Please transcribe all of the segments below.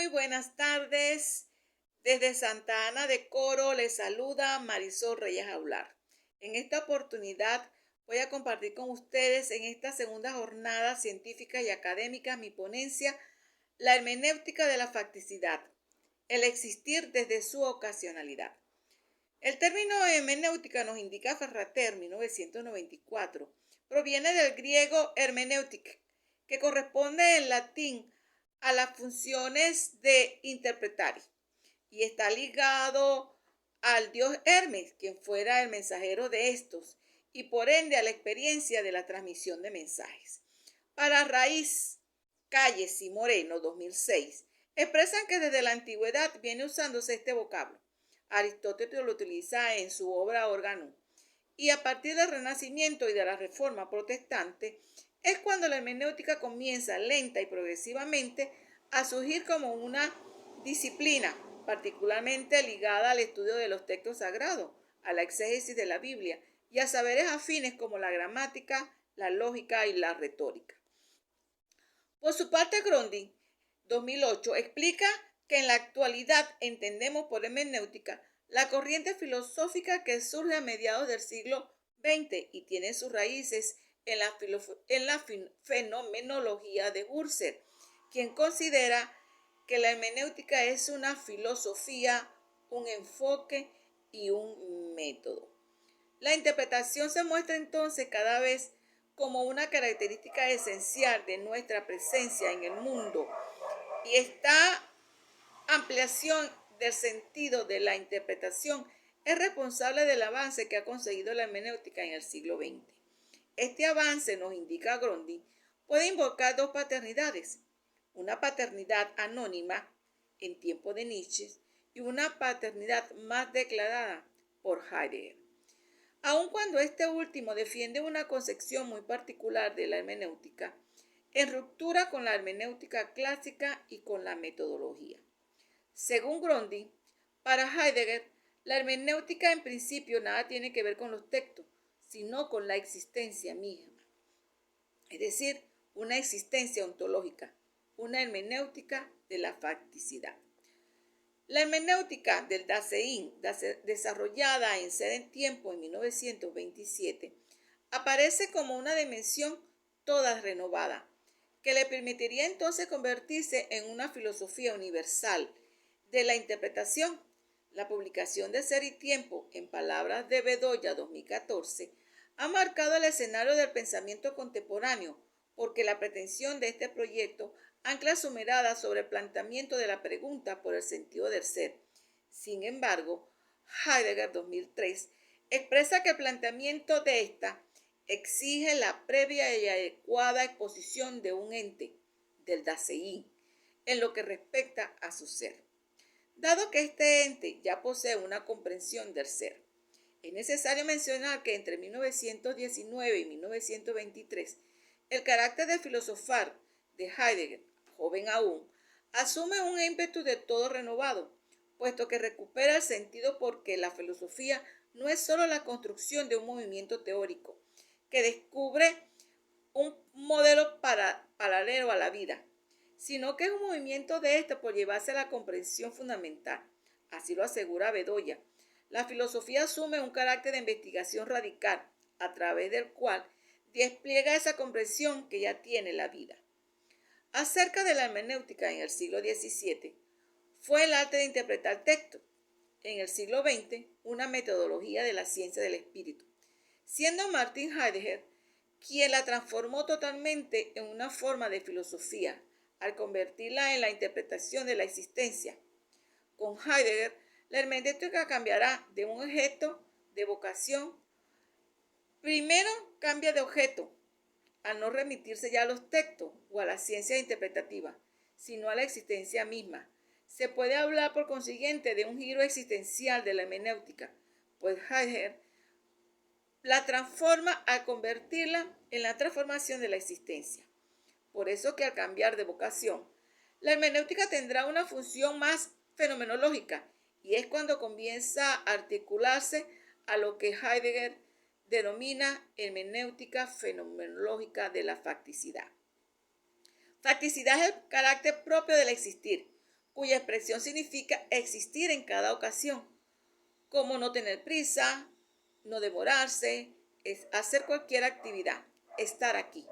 Muy buenas tardes. Desde Santa Ana de Coro les saluda Marisol Reyes Aular. En esta oportunidad voy a compartir con ustedes en esta segunda jornada científica y académica mi ponencia, la hermenéutica de la facticidad, el existir desde su ocasionalidad. El término hermenéutica nos indica Ferrater, 1994, proviene del griego hermeneutik, que corresponde en latín a las funciones de interpretar y está ligado al dios Hermes, quien fuera el mensajero de estos, y por ende a la experiencia de la transmisión de mensajes. Para Raíz, Calles y Moreno, 2006, expresan que desde la antigüedad viene usándose este vocablo. Aristóteles lo utiliza en su obra Órgano, y a partir del Renacimiento y de la Reforma Protestante es cuando la hermenéutica comienza lenta y progresivamente a surgir como una disciplina particularmente ligada al estudio de los textos sagrados, a la exégesis de la Biblia y a saberes afines como la gramática, la lógica y la retórica. Por su parte, Grundy, 2008, explica que en la actualidad entendemos por hermenéutica la corriente filosófica que surge a mediados del siglo XX y tiene sus raíces en la fenomenología de Husserl, quien considera que la hermenéutica es una filosofía, un enfoque y un método. La interpretación se muestra entonces cada vez como una característica esencial de nuestra presencia en el mundo, y esta ampliación del sentido de la interpretación es responsable del avance que ha conseguido la hermenéutica en el siglo XX. Este avance, nos indica Grundy, puede invocar dos paternidades: una paternidad anónima en tiempo de Nietzsche y una paternidad más declarada por Heidegger. Aun cuando este último defiende una concepción muy particular de la hermenéutica, en ruptura con la hermenéutica clásica y con la metodología. Según Grundy, para Heidegger, la hermenéutica en principio nada tiene que ver con los textos, sino con la existencia misma, es decir, una existencia ontológica, una hermenéutica de la facticidad. La hermenéutica del Dasein, desarrollada en Ser en Tiempo en 1927, aparece como una dimensión toda renovada, que le permitiría entonces convertirse en una filosofía universal de la interpretación. La publicación de Ser y Tiempo, en palabras de Bedoya 2014, ha marcado el escenario del pensamiento contemporáneo, porque la pretensión de este proyecto ancla su mirada sobre el planteamiento de la pregunta por el sentido del ser. Sin embargo, Heidegger 2003 expresa que el planteamiento de esta exige la previa y adecuada exposición de un ente, del Dasein, en lo que respecta a su ser. Dado que este ente ya posee una comprensión del ser, es necesario mencionar que entre 1919 y 1923, el carácter de filosofar de Heidegger, joven aún, asume un ímpetu de todo renovado, puesto que recupera el sentido porque la filosofía no es solo la construcción de un movimiento teórico que descubre un modelo paralelo a la vida, sino que es un movimiento de este por llevarse a la comprensión fundamental. Así lo asegura Bedoya. La filosofía asume un carácter de investigación radical, a través del cual despliega esa comprensión que ya tiene la vida. Acerca de la hermenéutica en el siglo XVII, fue el arte de interpretar textos. En el siglo XX, una metodología de la ciencia del espíritu, siendo Martin Heidegger quien la transformó totalmente en una forma de filosofía, al convertirla en la interpretación de la existencia. Con Heidegger, la hermenéutica cambiará de un objeto de vocación. Primero cambia de objeto, al no remitirse ya a los textos o a la ciencia interpretativa, sino a la existencia misma. Se puede hablar por consiguiente de un giro existencial de la hermenéutica, pues Heidegger la transforma al convertirla en la transformación de la existencia. Por eso que al cambiar de vocación, la hermenéutica tendrá una función más fenomenológica, y es cuando comienza a articularse a lo que Heidegger denomina hermenéutica fenomenológica de la facticidad. Facticidad es el carácter propio del existir, cuya expresión significa existir en cada ocasión, como no tener prisa, no demorarse, es hacer cualquier actividad, estar aquí,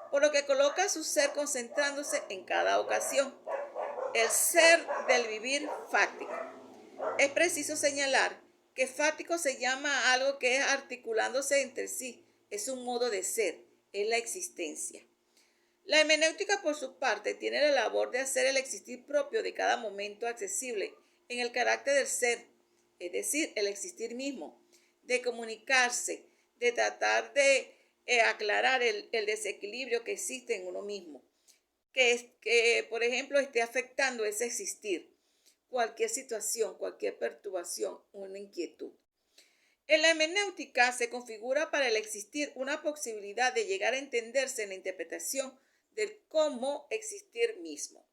por lo que coloca su ser concentrándose en cada ocasión. El ser del vivir fáctico. Es preciso señalar que fático se llama a algo que es articulándose entre sí, es un modo de ser, es la existencia. La hermenéutica, por su parte, tiene la labor de hacer el existir propio de cada momento accesible en el carácter del ser, es decir, el existir mismo, de comunicarse, de tratar de aclarar el desequilibrio que existe en uno mismo, que, por ejemplo, esté afectando ese existir, cualquier situación, cualquier perturbación, una inquietud. En la hermenéutica se configura para el existir una posibilidad de llegar a entenderse en la interpretación del cómo existir mismo.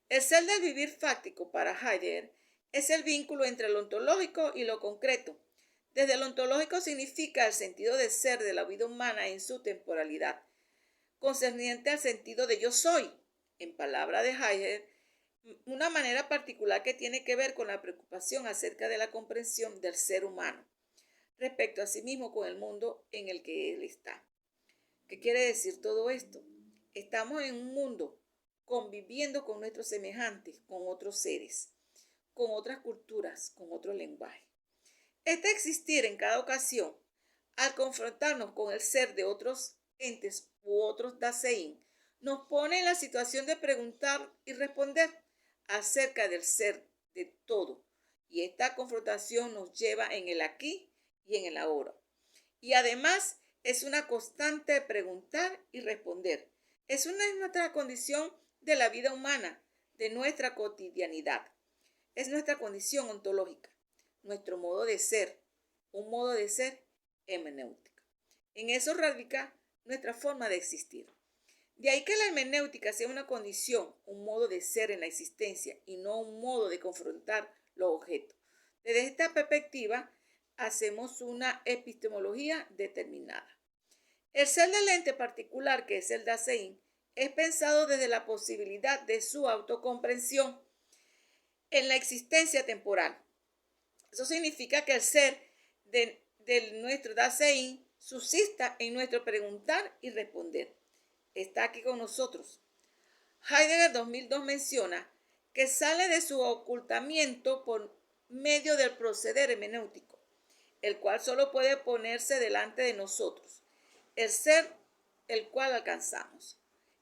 El ser del vivir fáctico para Heidegger es el vínculo entre lo ontológico y lo concreto. Desde lo ontológico significa el sentido de ser de la vida humana en su temporalidad, concerniente al sentido de yo soy, en palabra de Heidegger, una manera particular que tiene que ver con la preocupación acerca de la comprensión del ser humano respecto a sí mismo con el mundo en el que él está. ¿Qué quiere decir todo esto? Estamos en un mundo conviviendo con nuestros semejantes, con otros seres, con otras culturas, con otro lenguaje. Este existir en cada ocasión, al confrontarnos con el ser de otros entes u otros Dasein, nos pone en la situación de preguntar y responder acerca del ser de todo. Y esta confrontación nos lleva en el aquí y en el ahora. Y además es una constante de preguntar y responder. Es nuestra condición de la vida humana, de nuestra cotidianidad. Es nuestra condición ontológica, nuestro modo de ser, un modo de ser hermenéutica. En eso radica nuestra forma de existir. De ahí que la hermenéutica sea una condición, un modo de ser en la existencia y no un modo de confrontar los objetos. Desde esta perspectiva, hacemos una epistemología determinada. El ser del ente particular, que es el Dasein, es pensado desde la posibilidad de su autocomprensión en la existencia temporal. Eso significa que el ser de nuestro Dasein subsista en nuestro preguntar y responder. Está aquí con nosotros. Heidegger 2002 menciona que sale de su ocultamiento por medio del proceder hermenéutico, el cual solo puede ponerse delante de nosotros, el ser el cual alcanzamos.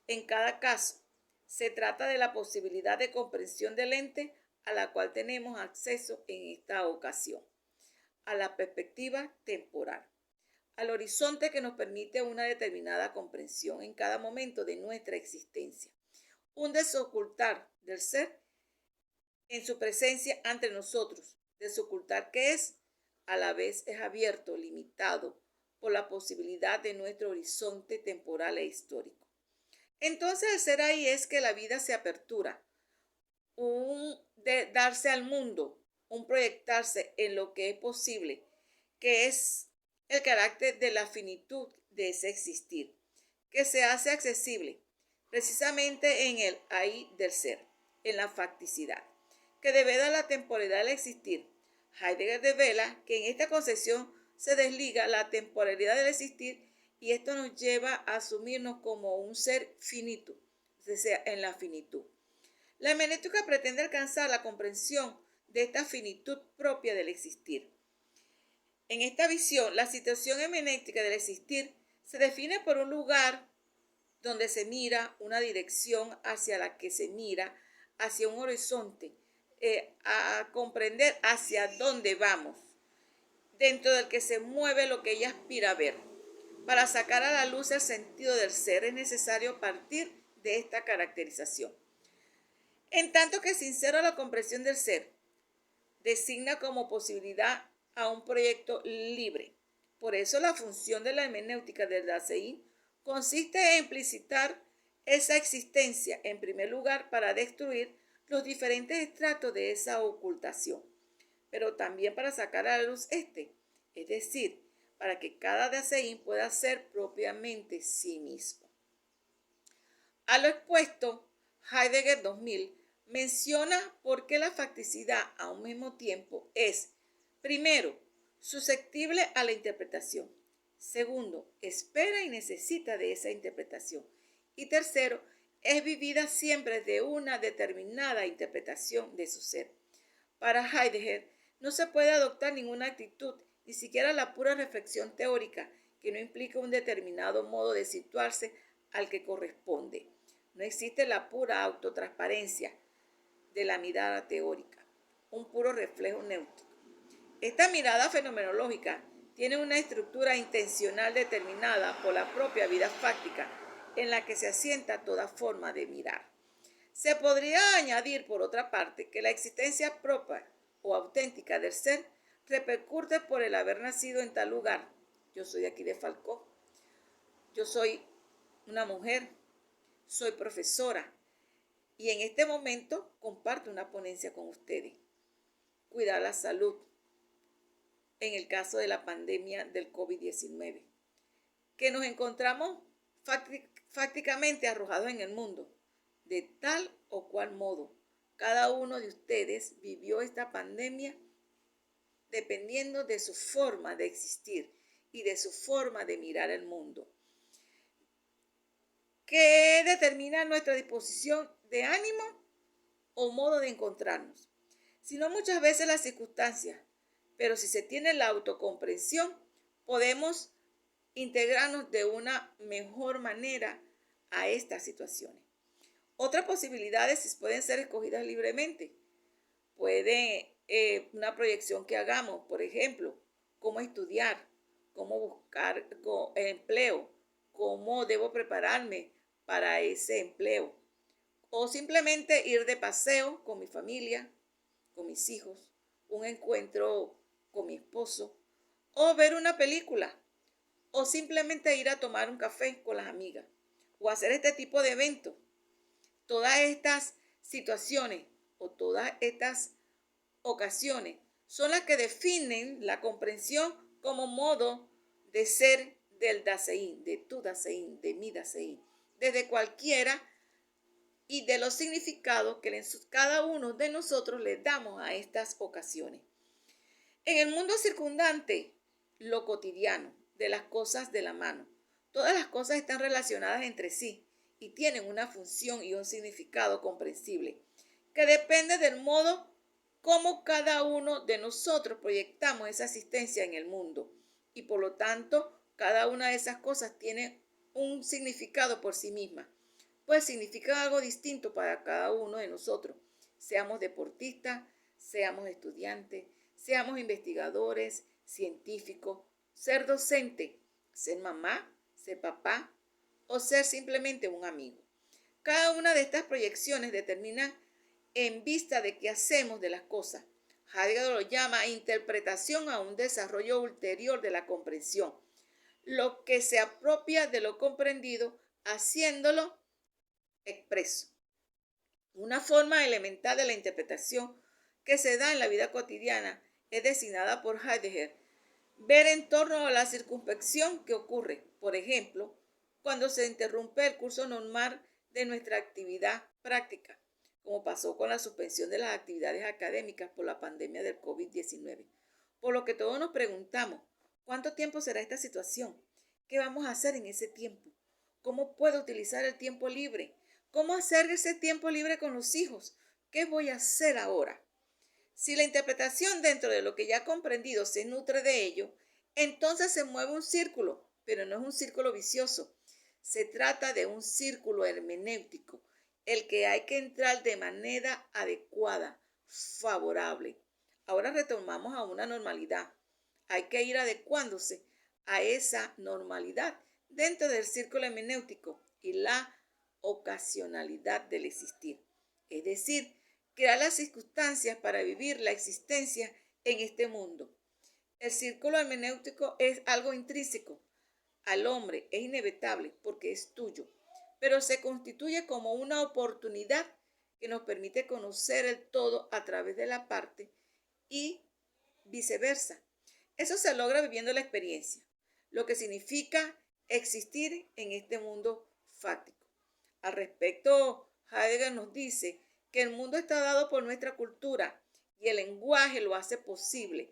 En cada caso, se trata de la posibilidad de comprensión del ente a la cual tenemos acceso en esta ocasión, a la perspectiva temporal, al horizonte que nos permite una determinada comprensión en cada momento de nuestra existencia, un desocultar del ser en su presencia ante nosotros, desocultar que es, a la vez es abierto, limitado por la posibilidad de nuestro horizonte temporal e histórico. Entonces el ser ahí es que la vida se apertura, un de darse al mundo, un proyectarse en lo que es posible, que es el carácter de la finitud de ese existir, que se hace accesible precisamente en el ahí del ser, en la facticidad, que devela la temporalidad del existir. Heidegger devela que en esta concepción se desliga la temporalidad del existir y esto nos lleva a asumirnos como un ser finito, o sea, en la finitud. La hermenéutica pretende alcanzar la comprensión de esta finitud propia del existir. En esta visión, la situación hermenéutica del existir se define por un lugar donde se mira, una dirección hacia la que se mira, hacia un horizonte, a comprender hacia dónde vamos, dentro del que se mueve lo que ella aspira a ver. Para sacar a la luz el sentido del ser es necesario partir de esta caracterización. En tanto que sincero la comprensión del ser designa como posibilidad a un proyecto libre. Por eso la función de la hermenéutica del Dasein consiste en explicitar esa existencia en primer lugar para destruir los diferentes estratos de esa ocultación, pero también para sacar a la luz es decir, para que cada Dasein pueda ser propiamente sí mismo. A lo expuesto, Heidegger 2000 Menciona por qué la facticidad a un mismo tiempo es, primero, susceptible a la interpretación. Segundo, espera y necesita de esa interpretación. Y tercero, es vivida siempre de una determinada interpretación de su ser. Para Heidegger, no se puede adoptar ninguna actitud, ni siquiera la pura reflexión teórica, que no implique un determinado modo de situarse al que corresponde. No existe la pura autotransparencia de la mirada teórica, un puro reflejo neutro. Esta mirada fenomenológica tiene una estructura intencional determinada por la propia vida fáctica en la que se asienta toda forma de mirar. Se podría añadir, por otra parte, que la existencia propia o auténtica del ser repercute por el haber nacido en tal lugar. Yo soy de aquí de Falcó. Yo soy una mujer, soy profesora y en este momento comparto una ponencia con ustedes. Cuidar la salud en el caso de la pandemia del COVID-19, que nos encontramos fácticamente arrojados en el mundo, de tal o cual modo. Cada uno de ustedes vivió esta pandemia dependiendo de su forma de existir y de su forma de mirar el mundo, que determina nuestra disposición de ánimo o modo de encontrarnos, sino muchas veces las circunstancias. Pero si se tiene la autocomprensión, podemos integrarnos de una mejor manera a estas situaciones. Otras posibilidades pueden ser escogidas libremente. Puede una proyección que hagamos, por ejemplo, cómo estudiar, cómo buscar empleo, cómo debo prepararme para ese empleo, o simplemente ir de paseo con mi familia, con mis hijos, un encuentro con mi esposo, o ver una película, o simplemente ir a tomar un café con las amigas, o hacer este tipo de eventos. Todas estas situaciones o todas estas ocasiones son las que definen la comprensión como modo de ser del Dasein, de tu Dasein, de mi Dasein, desde cualquiera y de los significados que cada uno de nosotros le damos a estas ocasiones. En el mundo circundante, lo cotidiano, de las cosas de la mano, todas las cosas están relacionadas entre sí y tienen una función y un significado comprensible, que depende del modo como cada uno de nosotros proyectamos esa existencia en el mundo. Y por lo tanto, cada una de esas cosas tiene un significado por sí misma, pues significa algo distinto para cada uno de nosotros, seamos deportistas, seamos estudiantes, seamos investigadores, científicos, ser docente, ser mamá, ser papá o ser simplemente un amigo. Cada una de estas proyecciones determina en vista de qué hacemos de las cosas. Heidegger lo llama interpretación a un desarrollo ulterior de la comprensión, lo que se apropia de lo comprendido haciéndolo expreso. Una forma elemental de la interpretación que se da en la vida cotidiana es designada por Heidegger ver en torno a la circunspección que ocurre, por ejemplo, cuando se interrumpe el curso normal de nuestra actividad práctica, como pasó con la suspensión de las actividades académicas por la pandemia del COVID-19. Por lo que todos nos preguntamos, ¿cuánto tiempo será esta situación? ¿Qué vamos a hacer en ese tiempo? ¿Cómo puedo utilizar el tiempo libre? ¿Cómo hacer ese tiempo libre con los hijos? ¿Qué voy a hacer ahora? Si la interpretación dentro de lo que ya he comprendido se nutre de ello, entonces se mueve un círculo, pero no es un círculo vicioso. Se trata de un círculo hermenéutico, el que hay que entrar de manera adecuada, favorable. Ahora retomamos a una normalidad. Hay que ir adecuándose a esa normalidad dentro del círculo hermenéutico y la ocasionalidad del existir. Es decir, crear las circunstancias para vivir la existencia en este mundo. El círculo hermenéutico es algo intrínseco al hombre, es inevitable porque es tuyo, pero se constituye como una oportunidad que nos permite conocer el todo a través de la parte y viceversa. Eso se logra viviendo la experiencia, lo que significa existir en este mundo fáctico. Al respecto, Heidegger nos dice que el mundo está dado por nuestra cultura y el lenguaje lo hace posible,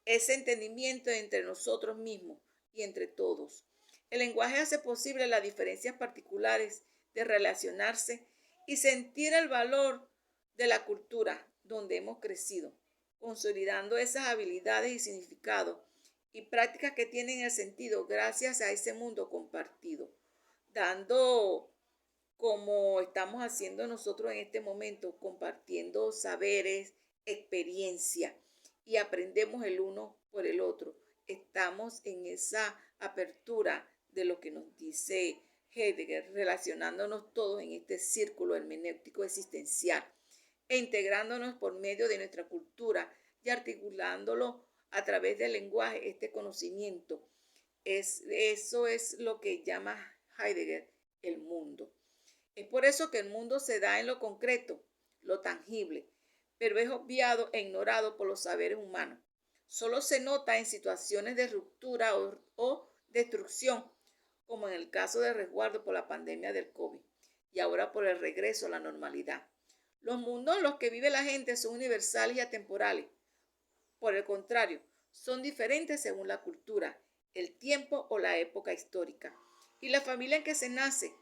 ese entendimiento entre nosotros mismos y entre todos. El lenguaje hace posible las diferencias particulares de relacionarse y sentir el valor de la cultura donde hemos crecido, consolidando esas habilidades y significados y prácticas que tienen el sentido gracias a ese mundo compartido, dando como estamos haciendo nosotros en este momento, compartiendo saberes, experiencia y aprendemos el uno por el otro. Estamos en esa apertura de lo que nos dice Heidegger, relacionándonos todos en este círculo hermenéutico existencial e integrándonos por medio de nuestra cultura y articulándolo a través del lenguaje, este conocimiento. Eso es lo que llama Heidegger el mundo. Es por eso que el mundo se da en lo concreto, lo tangible, pero es obviado e ignorado por los saberes humanos. Solo se nota en situaciones de ruptura o destrucción, como en el caso del resguardo por la pandemia del COVID y ahora por el regreso a la normalidad. Los mundos en los que vive la gente son universales y atemporales. Por el contrario, son diferentes según la cultura, el tiempo o la época histórica y la familia en que se nace.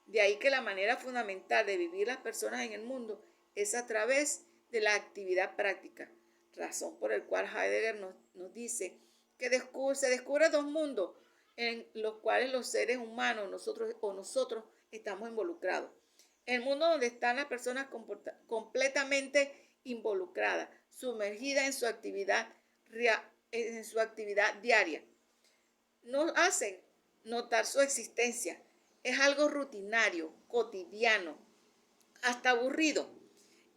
De ahí que la manera fundamental de vivir las personas en el mundo es a través de la actividad práctica, razón por la cual Heidegger nos dice que se descubre dos mundos en los cuales los seres humanos, nosotros estamos involucrados. El mundo donde están las personas completamente involucradas, sumergidas en su actividad diaria. Nos hacen notar su existencia. Es algo rutinario, cotidiano, hasta aburrido.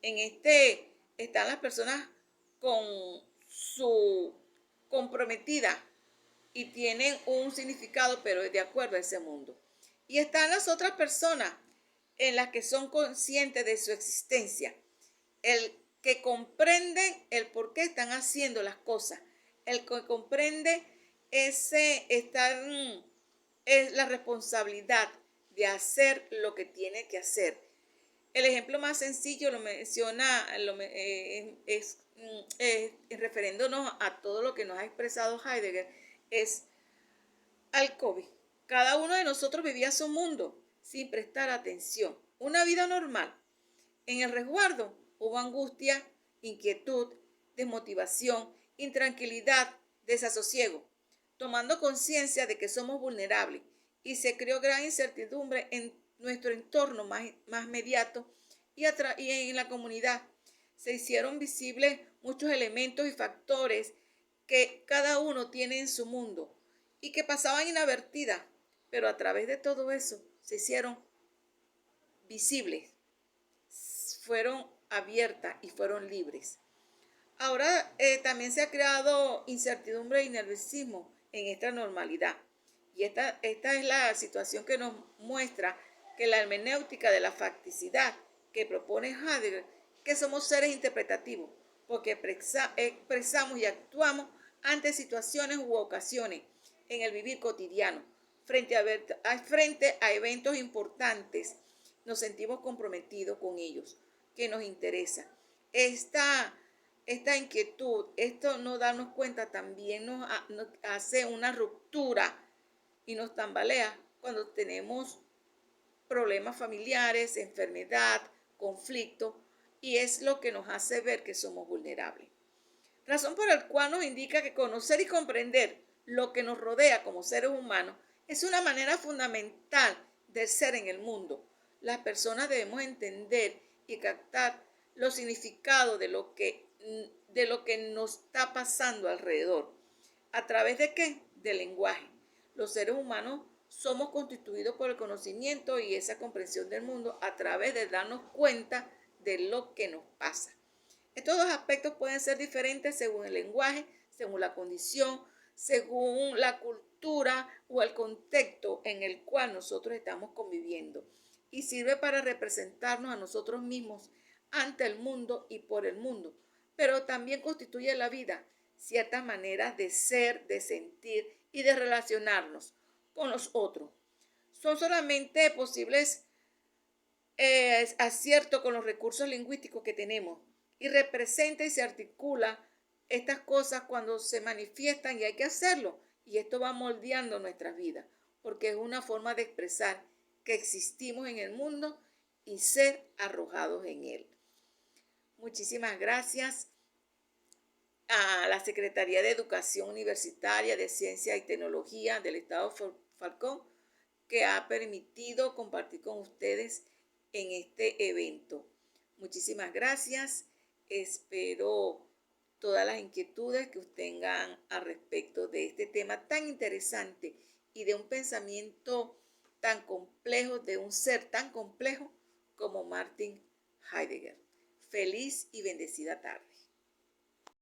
En este están las personas con su comprometida y tienen un significado, pero es de acuerdo a ese mundo. Y están las otras personas en las que son conscientes de su existencia, el que comprenden el por qué están haciendo las cosas, el que comprende es la responsabilidad de hacer lo que tiene que hacer. El ejemplo más sencillo lo menciona, refiriéndonos a todo lo que nos ha expresado Heidegger, es al COVID. Cada uno de nosotros vivía su mundo sin prestar atención. Una vida normal. En el resguardo hubo angustia, inquietud, desmotivación, intranquilidad, desasosiego, tomando conciencia de que somos vulnerables y se creó gran incertidumbre en nuestro entorno más inmediato y en la comunidad. Se hicieron visibles muchos elementos y factores que cada uno tiene en su mundo y que pasaban inadvertidas, pero a través de todo eso se hicieron visibles, fueron abiertas y fueron libres. Ahora también se ha creado incertidumbre y nerviosismo en esta normalidad. Y esta es la situación que nos muestra que la hermenéutica de la facticidad que propone Heidegger, que somos seres interpretativos, porque expresamos y actuamos ante situaciones u ocasiones en el vivir cotidiano. Frente a eventos importantes, nos sentimos comprometidos con ellos, que nos interesa. Esta inquietud, esto no darnos cuenta, también nos hace una ruptura y nos tambalea cuando tenemos problemas familiares, enfermedad, conflicto, y es lo que nos hace ver que somos vulnerables. Razón por la cual nos indica que conocer y comprender lo que nos rodea como seres humanos es una manera fundamental de ser en el mundo. Las personas debemos entender y captar los significados de lo que nos está pasando alrededor. ¿A través de qué? Del lenguaje. Los seres humanos somos constituidos por el conocimiento y esa comprensión del mundo a través de darnos cuenta de lo que nos pasa. Estos dos aspectos pueden ser diferentes según el lenguaje, según la condición, según la cultura o el contexto en el cual nosotros estamos conviviendo, y sirve para representarnos a nosotros mismos ante el mundo y por el mundo, pero también constituye la vida ciertas maneras de ser, de sentir y de relacionarnos con los otros. Son solamente posibles acierto con los recursos lingüísticos que tenemos y representa y se articula estas cosas cuando se manifiestan y hay que hacerlo. Y esto va moldeando nuestras vidas porque es una forma de expresar que existimos en el mundo y ser arrojados en él. Muchísimas gracias a la Secretaría de Educación Universitaria de Ciencia y Tecnología del Estado Falcón, que ha permitido compartir con ustedes en este evento. Muchísimas gracias. Espero todas las inquietudes que ustedes tengan al respecto de este tema tan interesante y de un pensamiento tan complejo, de un ser tan complejo como Martin Heidegger. Feliz y bendecida tarde.